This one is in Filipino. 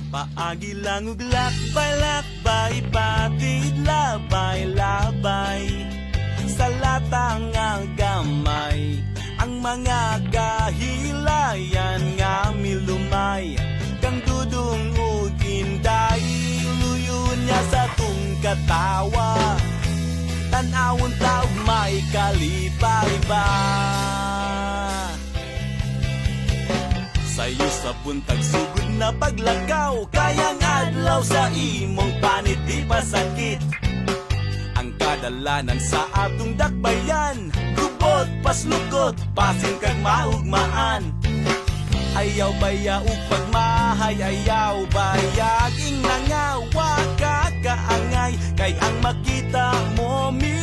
Ipaagi lang ug lakbay-lakbay, batid labay-labay. Sa latang nga gamay, ang mga kahilayan nga milumay. Kang dudong ug inday, luyon niya sa tung katawa. Tanawon taog may kalipay ba. Sayo sa buntag sugod na paglakaw, kayang adlaw sa imong panit di pasakit. Ang kadalanan sa atong dakbayan, gubot paslukot, pasin kag maugmaan. Ayaw baya ug pagmahay, ayaw bayag ing nangawa ka kaangay. Kay ang makita mo mi